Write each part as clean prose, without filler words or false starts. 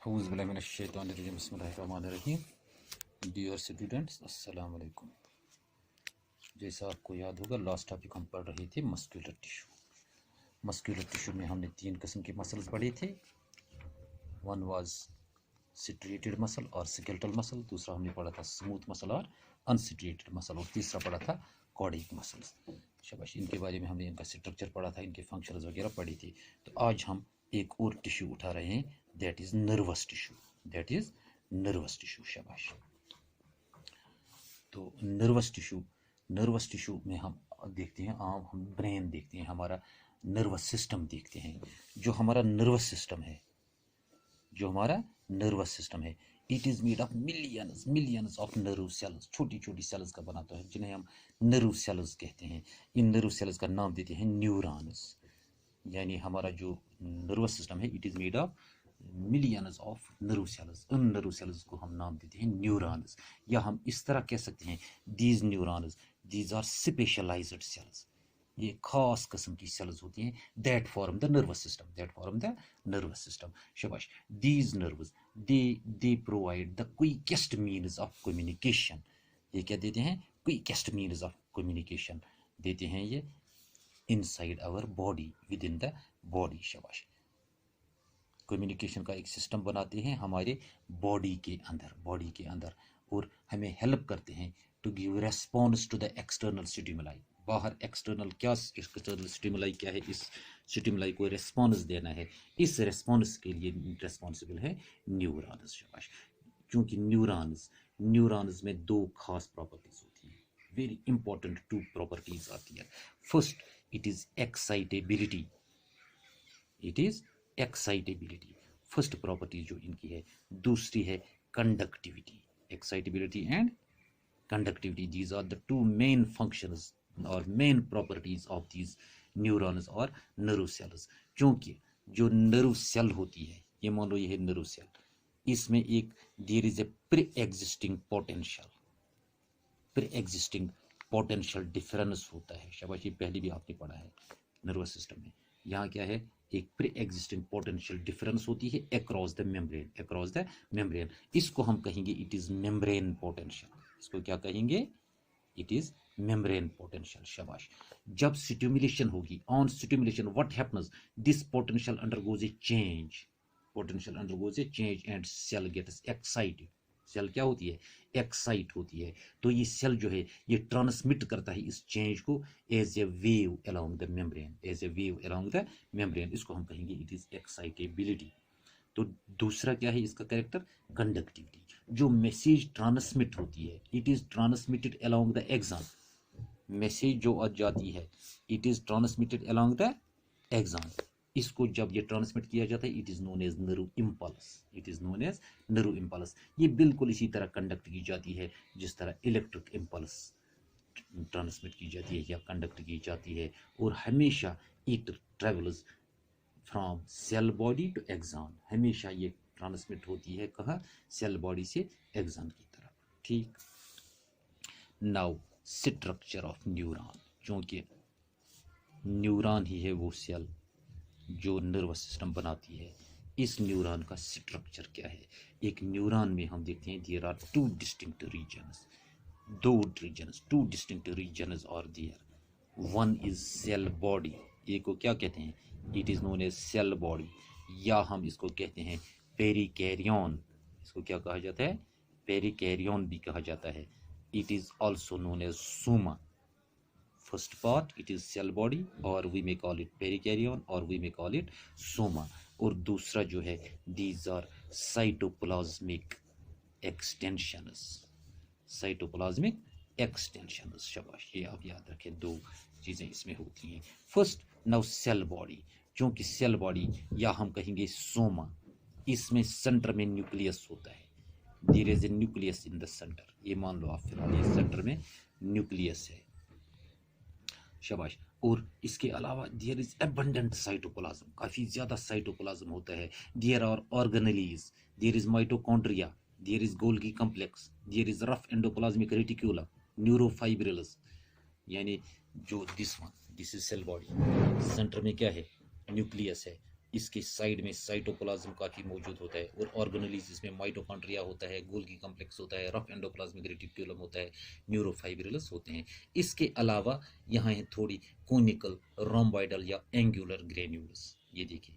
बिस्मिल्लाहिर्रहमानिर्रहीम। Dear students, अस्सलाम वालेकुम। जैसा आपको याद होगा, लास्ट टॉपिक हम पढ़ रहे थे मस्कुलर टिश्यू। मस्कुलर टिश्यू में हमने 3 किस्म के मसल्स पढ़े थे। वन वाज सिट्रिएटेड मसल और स्केलेटल मसल, दूसरा हमने पढ़ा था स्मूथ मसल और अनसिट्रिएटेड मसल, और तीसरा पढ़ा था कॉर्डिक मसल्स। शाबाश, इनके बारे में हमने इनका स्ट्रक्चर पढ़ा था, इनके फंक्शंस वगैरह पढ़ी थी। तो आज हम एक और टिश्यू उठा रहे हैं, that is nervous tissue. That is nervous tissue. शाबाश। तो नर्वस टिश्यू में हम देखते हैं, हम ब्रेन देखते हैं, हमारा नर्वस सिस्टम देखते हैं। जो हमारा नर्वस सिस्टम है it is made of millions of nerve cells. छोटी छोटी सेल्स का बनाता है, जिन्हें हम नर्व सेल्स कहते हैं। इन नर्व सेल्स का नाम देते हैं न्यूरॉन्स। यानी हमारा जो नर्वस सिस्टम है it is made of millions of nerve cells. उन नर्व सेल्स को हम नाम देते हैं न्यूरॉन्स, या हम इस तरह कह सकते हैं these neurons, these are specialised cells. ये खास किस्म की सेल्स होती हैं that form the nervous system. शाबाश। These nerves they provide the quickest means of communication. ये क्या देते हैं? क्विकेस्ट मीन्स ऑफ कम्युनिकेशन देते हैं ये inside our body, within the body. शाबाश। कम्युनिकेशन का एक सिस्टम बनाते हैं हमारे बॉडी के अंदर, और हमें हेल्प करते हैं to give response to the external stimuli. बाहर एक्सटर्नल स्टिमुलाई क्या है, इस स्टिमुलाई को रेस्पॉन्स देना है। इस रेस्पॉन्स के लिए रेस्पॉन्सिबल है न्यूरॉन्स। शाबाश। क्योंकि न्यूरॉन्स में 2 खास प्रॉपर्टीज होती हैं, वेरी इंपॉर्टेंट 2 प्रॉपर्टीज आती है। First, it is excitability. First property जो इनकी है। दूसरी है conductivity. Excitability and conductivity, these are the 2 main functions और main properties of these neurons और नर्व सेल्स। क्योंकि जो नर्व सेल होती है, ये मान लो ये है नर्व सेल, इसमें एक there is a pre existing potential difference होता है। शाबाश, ये पहले भी आपने पढ़ा है नर्वस सिस्टम में। यहाँ क्या है? एक प्री एग्जिस्टिंग पोटेंशियल डिफरेंस होती है अक्रॉस द मेम्ब्रेन। इसको हम कहेंगे इट इज मेम्ब्रेन पोटेंशियल। इसको क्या कहेंगे? It is membrane potential. शाबाश। जब स्टिमुलेशन होगी, on stimulation what happens, this potential undergoes a change and cell gets excited. Cell क्या होती है? एक्साइट होती है। तो ये सेल जो है ये ट्रांसमिट करता है इस चेंज को as a wave along the membrane. इसको हम कहेंगे इट इज एक्साइटेबिलिटी। तो दूसरा क्या है इसका कैरेक्टर? कंडक्टिविटी। जो मैसेज ट्रांसमिट होती है it is transmitted along the axon. Message जो आ जाती है it is transmitted along the axon. इसको जब ये ट्रांसमिट किया जाता है it is known as nerve impulse. ये बिल्कुल इसी तरह कंडक्ट की जाती है जिस तरह इलेक्ट्रिक इंपल्स ट्रांसमिट की जाती है या कंडक्ट की जाती है। और हमेशा it travels from cell body to axon. हमेशा ये ट्रांसमिट होती है कहाँ? सेल बॉडी से एक्सॉन की तरफ। ठीक। Now structure of neuron. क्योंकि न्यूरॉन ही है वो सेल जो नर्वस सिस्टम बनाती है। इस न्यूरॉन का स्ट्रक्चर क्या है? एक न्यूरॉन में हम देखते हैं there are 2 distinct regions are there. One is cell body. एक को क्या कहते हैं? It is known as cell body, या हम इसको कहते हैं पेरिकैरियन। इसको क्या कहा जाता है? पेरिकैरियन भी कहा जाता है। It is also known as soma. First part it is cell body, or we may call it perikaryon, or we may call it soma. और दूसरा जो है these are cytoplasmic extensions। शाबाश, ये आप याद रखें, 2 चीज़ें इसमें होती हैं। First, now cell body. क्योंकि सेल बॉडी या हम कहेंगे सोमा, इसमें सेंटर में न्यूक्लियस होता है। There is a nucleus in the centre. ये मान लो आप फिलहाल ये सेंटर में न्यूक्लियस है। शाबाश। और इसके अलावा देयर इज एबंडेंट साइटोप्लाज्म, काफ़ी ज़्यादा साइटोप्लाज्म होता है। There are organelles, there is mitochondria, there is Golgi complex, there is rough endoplasmic reticulum, neurofibrils. यानी जो this is cell body. Centre में क्या है? न्यूक्लियस है। इसके साइड में साइटोप्लाज्म काफ़ी मौजूद होता है, और ऑर्गेनेलीज इसमें माइटोकॉन्ड्रिया होता है, गोल्गी कॉम्प्लेक्स होता है, रफ एंडोप्लाज्मिक रेटिक्यूलम होता है, न्यूरोफाइब्रिलस होते हैं। इसके अलावा यहाँ है थोड़ी कोनिकल, रोम्बॉइडल या एंगुलर ग्रेन्यूल्स। ये देखिए,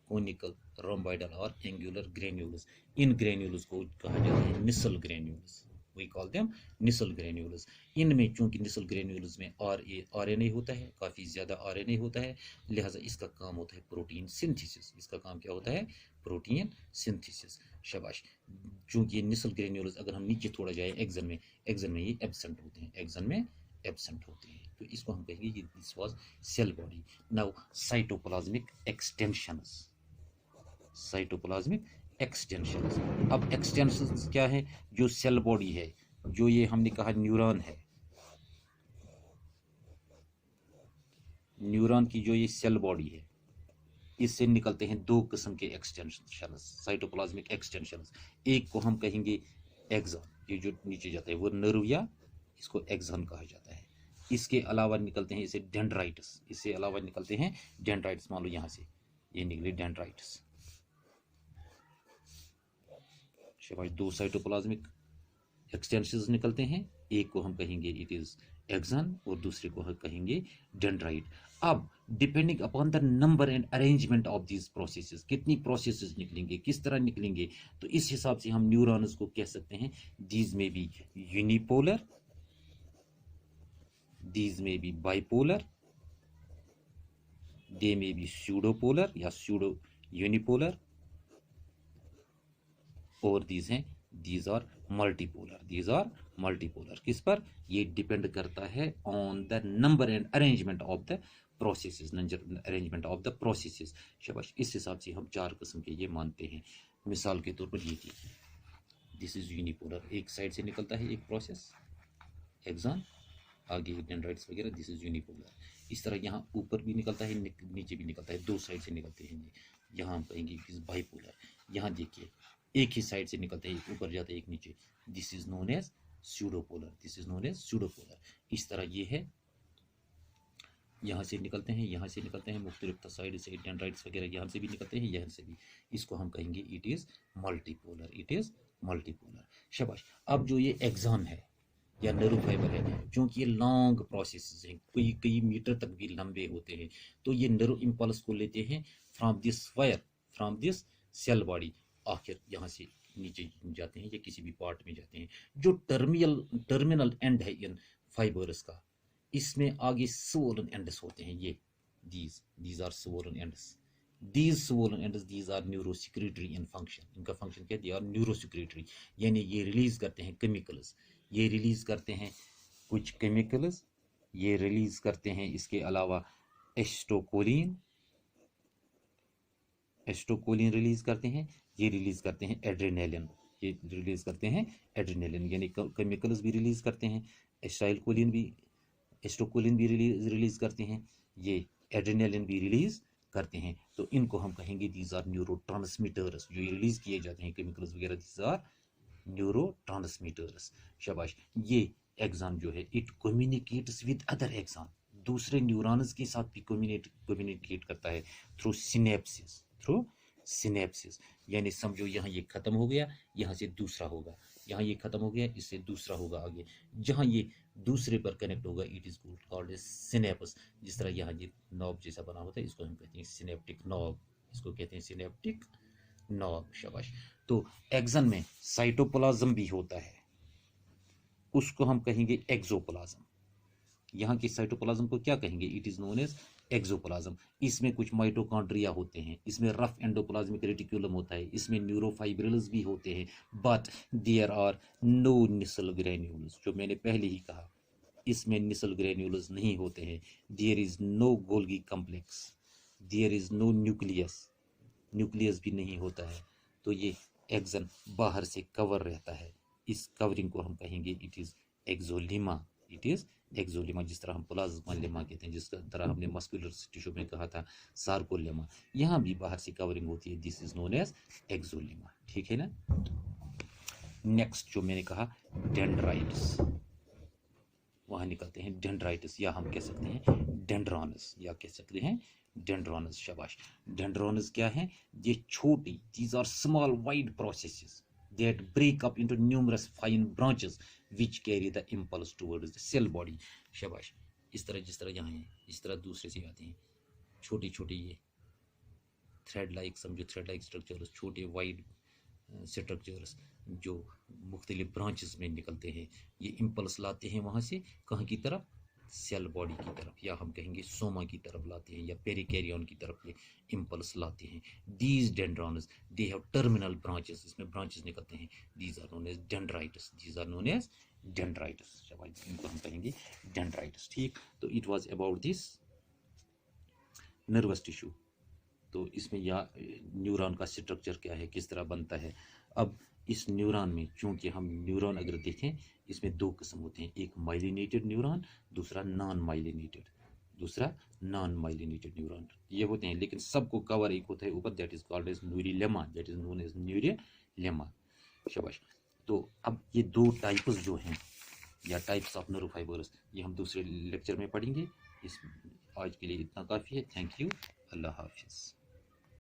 कोनिकल, रोम्बॉइडल और एंगुलर ग्रेन्यूल्स। इन ग्रेन्यूल्स को कहा जाता है Nissl granules. We call them Nissl granules. इनमें चूंकि निसल ग्रेन्यूल्स में आरएनए होता है, काफ़ी ज़्यादा आरएनए होता है, लिहाजा इसका काम होता है प्रोटीन सिंथेसिस। इसका काम क्या होता है? Protein synthesis. शाबाश। चूंकि ये निसल ग्रेन्यूल्स, अगर हम नीचे थोड़ा जाए एक्सन में ये एब्सेंट होते हैं, एक्सन में एब्सेंट होते हैं, तो इसको हम कहेंगे कि this was cell body. Now cytoplasmic extensions, cytoplasmic extensions. अब एक्सटेंशंस क्या है? जो सेल बॉडी है, जो ये हमने कहा न्यूरॉन है, न्यूरॉन की जो ये सेल बॉडी है, इससे निकलते हैं दो किस्म के एक्सटेंशंस, साइटोप्लाज्मिक एक्सटेंशंस। एक को हम कहेंगे एक्सॉन, ये जो नीचे जाता है वो नर्व, या इसको एक्सॉन कहा जाता है। इसके अलावा निकलते हैं इसे डेंड्राइट्स, इससे अलावा निकलते हैं डेंड्राइट्स। मान लो यहाँ से ये निकले डेंड्राइट्स। शाबाश। दो साइटोप्लाज्मिक एक्सटेंशंस निकलते हैं, एक को हम कहेंगे इट इज एक्सन और दूसरे को हम कहेंगे डेंड्राइट। अब depending upon the number and arrangement of these processes, कितनी प्रोसेसेस निकलेंगे, किस तरह निकलेंगे, तो इस हिसाब से हम न्यूरॉन्स को कह सकते हैं these may be unipolar, these may be bipolar, they may be pseudopolar या स्यूडो यूनिपोलर, और दीज हैं these are multipolar, these are multipolar. किस पर? ये डिपेंड करता है on the number and arrangement of the processes, arrangement of the processes. शाबाश। इस हिसाब से हम चार किस्म के ये मानते हैं। मिसाल के तौर पर ये दिस इज यूनिपोलर, एक साइड से निकलता है एक प्रोसेस एक्सॉन, आगे डेंड्राइट्स वगैरह, दिस इज यूनिपोलर। इस तरह यहाँ ऊपर भी निकलता है, नीचे भी निकलता है, दो साइड से निकलते हैं ये। यहाँ हम कहेंगे बाइपोलर। यहाँ देखिए, एक ही साइड से निकलता है, एक ऊपर जाता है एक नीचे, this is known as pseudopolar, this is known as pseudopolar. इस तरह ये है, यहाँ से निकलते हैं, यहाँ से निकलते हैं, मुख्तलिफ साइड से डेंड्राइट्स वगैरह यहाँ से भी निकलते हैं, यहाँ से भी। इसको हम कहेंगे it is multipolar, it is multipolar. शाबाश। अब जो ये एक्सॉन है या नर्व फाइबर है, क्योंकि ये लॉन्ग प्रोसेस हैं, कई कई मीटर तक भी लंबे होते हैं, तो ये नर्व इम्पल्स को लेते हैं from this wire, from this cell body, आखिर यहाँ से नीचे जाते हैं या किसी भी पार्ट में जाते हैं। जो टर्मिनल एंड है इन फाइबर्स का, इसमें आगे स्वोलन एंड्स होते हैं, ये these are swollen ends, these swollen ends, these are neurosecretory in function। इनका फंक्शन क्या है? they are neurosecretory, यानी ये रिलीज करते हैं केमिकल्स, ये रिलीज करते हैं कुछ केमिकल्स, ये रिलीज करते हैं इसके अलावा एस्टोकोलिन, एस्टोकोलिन रिलीज करते हैं, ये रिलीज करते हैं एड्रेनालिन, ये रिलीज करते हैं एड्रेनालिन, यानी केमिकल्स भी रिलीज करते हैं, एस्टाइलकोलिन भी, एस्टोकोलिन भी रिलीज करते हैं, ये एड्रेनालिन भी रिलीज करते हैं। तो इनको हम कहेंगे दीज आर न्यूरोट्रांसमीटर्स, जो ये रिलीज किए जाते हैं केमिकल्स वगैरह, दीज आर न्यूरोट्रांसमीटर्स। शाबाश। ये एक्सॉन जो है it communicates with other axon, दूसरे न्यूरॉन्स के साथ भी कम्युनिकेट करता है थ्रू सिनेप्सिस, थ्रू सिनेप्सिस। यानी समझो यहाँ ये खत्म हो गया, यहाँ से दूसरा होगा, यहाँ ये खत्म हो गया, इससे दूसरा होगा आगे, जहाँ ये दूसरे पर कनेक्ट होगा it is called as synapse. जिस तरह यहाँ ये नॉब जैसा बना होता है, इसको हम कहते हैं सिनेप्टिक नॉब, इसको कहते हैं सिनेप्टिक नॉब। शाबाश। तो एक्सॉन में साइटोप्लाज्म भी होता है, उसको हम कहेंगे एक्सोप्लाज्म। यहाँ की साइटोप्लाज्म को क्या कहेंगे? It is known as axoplasm. इसमें कुछ माइटोकॉन्ड्रिया होते हैं, इसमें रफ एंडोप्लाज्मिक रेटिक्यूलम होता है, इसमें न्यूरोफाइब्रिल्स भी होते हैं, but there are no Nissl granules. जो मैंने पहले ही कहा, इसमें निसल ग्रेन्यूल्स नहीं होते हैं। There is no Golgi complex, there is no nucleus, nucleus भी नहीं होता है। तो ये एक्सॉन बाहर से कवर रहता है, इस कवरिंग को हम कहेंगे इट इज एक्सोलिमा, इट इज एक्सोलिमा। जिस तरह हम प्लाज्मा लेमा कहते हैं, जिस तरह हमने मस्कुलर टिश्यू में कहा था सार्कोलेमा, यहाँ भी बाहर से कवरिंग होती है, दिस इज नोन एज एक्सोलिमा। ठीक है ना? नेक्स्ट जो मैंने कहा डेंड्राइट्स, वहाँ निकलते हैं डेंड्राइट्स, या हम कह सकते हैं डेंड्रॉन्स, या कह सकते हैं डेंड्रॉन्स, शाबाश। डेंड्रॉन्स क्या है? ये छोटी, these are small wide processes that break up into numerous fine branches which carry the impulse towards the cell body। शाबाश। इस तरह, जिस तरह यहाँ है, इस तरह दूसरे से आते हैं, छोटी छोटी ये थ्रेड लाइक, समझो थ्रेड लाइक स्ट्रक्चर्स, छोटे वाइड स्ट्रक्चर्स जो मुख्तलिफ ब्रांचेस में निकलते हैं, ये इम्पल्स लाते हैं वहाँ से कहाँ की तरफ? सेल बॉडी की तरफ, या हम कहेंगे सोमा की तरफ लाते हैं, या पेरिकैरियन की तरफ ये इम्पल्स लाते हैं। These dendrons they have terminal branches, इसमें ब्रांचेस निकलते हैं। These are known as dendrites, these are known as dendrites, शाबाश, इनको हम कहेंगे डेंड्राइट्स। ठीक, तो it was about this nervous tissue. तो इसमें या न्यूरॉन का स्ट्रक्चर क्या है, किस तरह बनता है। अब इस न्यूरॉन में, चूंकि हम न्यूरॉन अगर देखें, इसमें दो किस्म होते हैं, एक माइलिनेटेड न्यूरॉन, दूसरा नॉन माइलिनेटेड न्यूरॉन, ये होते हैं। लेकिन सबको कवर एक होता है ऊपर, that is called as neurilemma, that is known as neurilemma, शाबाश। तो अब ये दो टाइप्स जो हैं, या टाइप्स ऑफ नर्व फाइबर्स, ये हम दूसरे लेक्चर में पढ़ेंगे। इस आज के लिए इतना काफ़ी है। थैंक यू, अल्लाह हाफिज़।